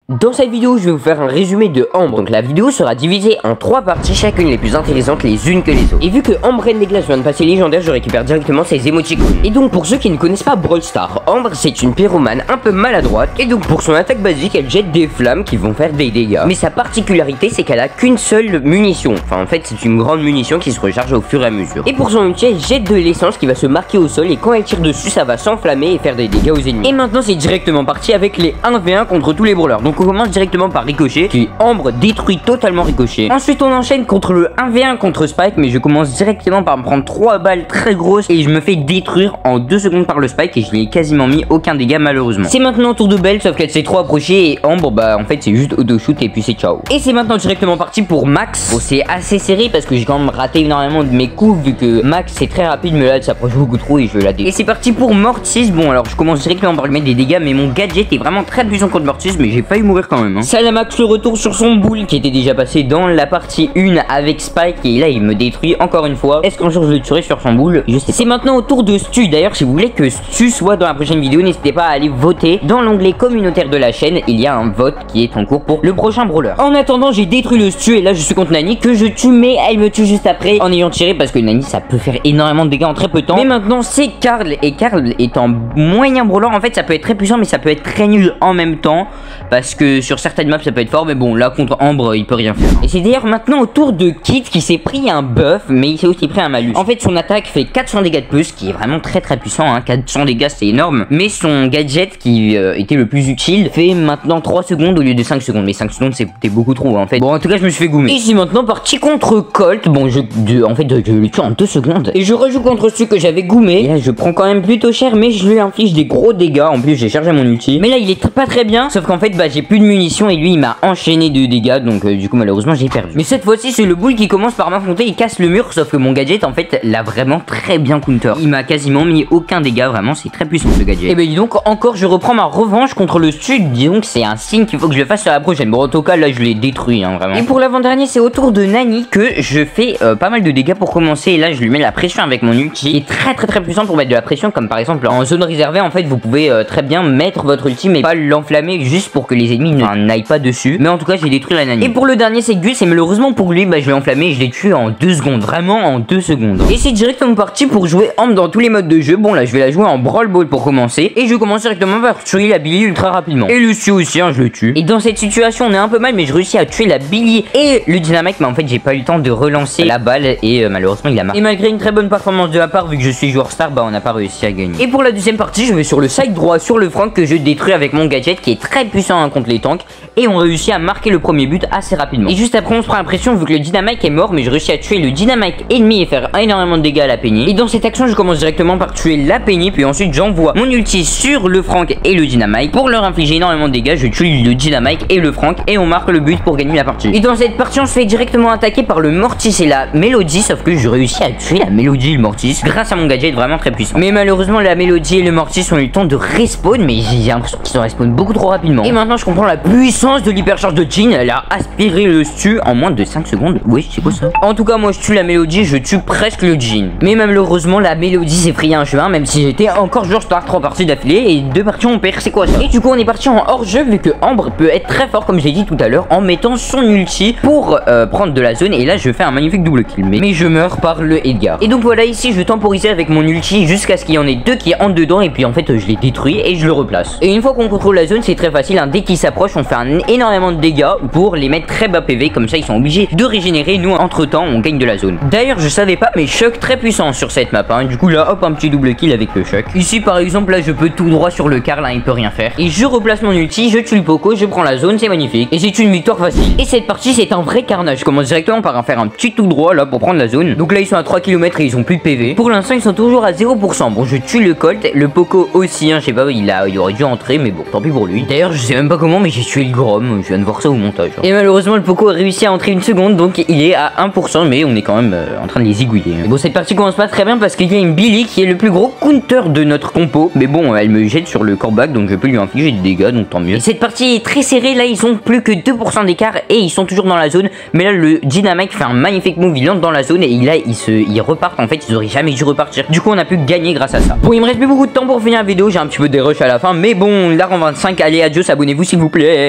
Dans cette vidéo, je vais vous faire un résumé de Ambre. Donc la vidéo sera divisée en 3 parties, chacune les plus intéressantes les unes que les autres. Et vu que Ambre Reine des Glaces vient de passer légendaire, je récupère directement ses émoticônes. Et donc pour ceux qui ne connaissent pas Brawl Stars, Ambre c'est une pyromane un peu maladroite. Et donc pour son attaque basique, elle jette des flammes qui vont faire des dégâts. Mais sa particularité c'est qu'elle a qu'une seule munition. Enfin en fait c'est une grande munition qui se recharge au fur et à mesure. Et pour son ulti, elle jette de l'essence qui va se marquer au sol. Et quand elle tire dessus, ça va s'enflammer et faire des dégâts aux ennemis. Et maintenant c'est directement parti avec les 1v1 contre tous les brawlers. Donc on commence directement par Ricochet, qui Ambre détruit totalement Ricochet. Ensuite on enchaîne contre le 1v1 contre Spike, mais je commence directement par me prendre 3 balles très grosses et je me fais détruire en 2 secondes par le Spike et je lui ai quasiment mis aucun dégât malheureusement. C'est maintenant au tour de Belle, sauf qu'elle s'est trop approchée et Ambre bah en fait c'est juste auto-shoot et puis c'est ciao. Et c'est maintenant directement parti pour Max. Bon c'est assez serré parce que j'ai quand même raté énormément de mes coups vu que Max c'est très rapide, mais là elle s'approche beaucoup trop et je la détruis. Et c'est parti pour Mortis. Bon alors je commence directement par lui mettre des dégâts, mais mon gadget est vraiment très puissant contre Mortis, mais j'ai failli mourir quand même. Salamax le retour sur son boule qui était déjà passé dans la partie 1 avec Spike et là il me détruit encore une fois. Est-ce qu'un jour je le tuerai sur son boule? Je sais. C'est maintenant au tour de Stu. D'ailleurs si vous voulez que Stu soit dans la prochaine vidéo, n'hésitez pas à aller voter dans l'onglet communautaire de la chaîne. Il y a un vote qui est en cours pour le prochain brawler. En attendant j'ai détruit le Stu et là je suis contre Nani que je tue, mais elle me tue juste après en ayant tiré parce que Nani ça peut faire énormément de dégâts en très peu de temps. Mais maintenant c'est Karl et Karl étant moyen brawler en fait ça peut être très puissant mais ça peut être très nul en même temps parce que sur certaines maps ça peut être fort, mais bon là contre Ambre il peut rien faire. Et c'est d'ailleurs maintenant au tour de Kit qui s'est pris un buff, mais il s'est aussi pris un malus. En fait son attaque fait 400 dégâts de plus, qui est vraiment très puissant hein. 400 dégâts c'est énorme, mais son gadget qui était le plus utile fait maintenant 3 secondes au lieu de 5 secondes. Mais 5 secondes c'était beaucoup trop en fait. Bon en tout cas je me suis fait goumer. Et c'est maintenant parti contre Colt. Bon en fait je le tue en 2 secondes et je rejoue contre celui que j'avais goumé. Et là je prends quand même plutôt cher, mais je lui inflige des gros dégâts. En plus j'ai chargé mon ulti, mais là il est pas très bien, sauf qu'en fait bah j'ai plus de munitions et lui il m'a enchaîné de dégâts, donc du coup malheureusement j'ai perdu. Mais cette fois-ci c'est le boule qui commence par m'affronter, il casse le mur, sauf que mon gadget en fait l'a vraiment très bien counter. Il m'a quasiment mis aucun dégât, vraiment c'est très puissant ce gadget. Et ben dis donc encore je reprends ma revanche contre le Stud, dis donc c'est un signe qu'il faut que je le fasse sur la prochaine. Bon en tout cas là je l'ai détruit hein, vraiment. Et pour l'avant-dernier c'est au tour de Nani que je fais pas mal de dégâts pour commencer, et là je lui mets la pression avec mon ulti, qui est très puissant pour mettre de la pression, comme par exemple en zone réservée en fait vous pouvez très bien mettre votre ulti mais pas l'enflammer juste pour que les ennemis n'aillent pas dessus. Mais en tout cas j'ai détruit la Nani. Et pour le dernier c'est Gus, et malheureusement pour lui bah je l'ai enflammé et je l'ai tué en 2 secondes, vraiment en 2 secondes. Et c'est directement parti pour jouer Ambre dans tous les modes de jeu. Bon là je vais la jouer en Brawl Ball pour commencer, et je commence directement par tuer la Billy ultra rapidement. Et le Stu aussi hein, je le tue. Et dans cette situation on est un peu mal, mais je réussis à tuer la Billy et le Dynamite, mais en fait j'ai pas eu le temps de relancer la balle et malheureusement il a marqué. Et malgré une très bonne performance de ma part, vu que je suis joueur star, bah on n'a pas réussi à gagner. Et pour la deuxième partie je vais sur le side droit sur le Frank que je détruis avec mon gadget qui est très puissant hein, contre les tanks, et on réussit à marquer le premier but assez rapidement. Et juste après on se prend l'impression vu que le Dynamite est mort, mais je réussis à tuer le Dynamite ennemi et faire énormément de dégâts à la Penny. Et dans cette action je commence directement par tuer la Penny, puis ensuite j'envoie mon ulti sur le Frank et le Dynamite pour leur infliger énormément de dégâts. Je tue le Dynamite et le Frank et on marque le but pour gagner la partie. Et dans cette partie on se fait directement attaquer par le Mortis et la Mélodie, sauf que je réussis à tuer la Mélodie et le Mortis grâce à mon gadget vraiment très puissant. Mais malheureusement la Mélodie et le Mortis ont eu le temps de respawn, mais j'ai l'impression qu'ils ont respawn beaucoup trop rapidement. Et maintenant je comprends la puissance de l'hypercharge de Jean. Elle a aspiré le Stu en moins de 5 secondes. Oui c'est quoi ça? En tout cas moi je tue la Mélodie, je tue presque le Jean. Mais malheureusement la Mélodie s'est pris un chemin, même si j'étais encore joueur star 3 parties d'affilée et 2 parties on perd, c'est quoi ça? Et du coup on est parti en hors-jeu vu que Ambre peut être très fort comme j'ai dit tout à l'heure en mettant son ulti pour prendre de la zone, et là je fais un magnifique double kill, mais je meurs par le Edgar. Et donc voilà, ici je temporisais avec mon ulti jusqu'à ce qu'il y en ait 2 qui entrent dedans, et puis en fait je les détruis et je le replace. Et une fois qu'on contrôle la zone c'est très facile hein. Dès qu'ils s'approchent on fait énormément de dégâts pour les mettre très bas PV, comme ça ils sont obligés de régénérer, nous entre temps on gagne de la zone. D'ailleurs je savais pas, mais Chuck très puissant sur cette map hein. Du coup là hop un petit double kill avec le Chuck. Ici par exemple là je peux tout droit sur le Karl hein, il peut rien faire, et je replace mon ulti, je tue le Poco, je prends la zone, c'est magnifique et c'est une victoire facile. Et cette partie c'est un vrai carnage. Je commence directement par faire un petit tout droit là pour prendre la zone. Donc là ils sont à 3 km et ils ont plus de PV. Pour l'instant ils sont toujours à 0%. Bon je tue le Colt, le Poco aussi hein, je sais pas, il aurait dû entrer, mais bon tant pis pour lui. D'ailleurs je sais même pas comment, mais j'ai tué le Grom, je viens de voir ça au montage hein. Et malheureusement le Poco a réussi à entrer une seconde, donc il est à 1%, mais on est quand même en train de les zigouiller hein. Et bon cette partie commence pas très bien parce qu'il y a une Billy qui est le plus gros counter de notre compo, mais bon elle me jette sur le corback donc je peux lui infliger des dégâts, donc tant mieux. Et cette partie est très serrée, là ils ont plus que 2% d'écart et ils sont toujours dans la zone, mais là le Dynamite fait un magnifique move, il entre dans la zone et là ils repartent, en fait ils auraient jamais dû repartir, du coup on a pu gagner grâce à ça. Bon il me reste plus beaucoup de temps pour finir la vidéo, j'ai un petit peu des rushs à la fin, mais bon là en 25, allez adios, abonnez-vous s'il vous plaît.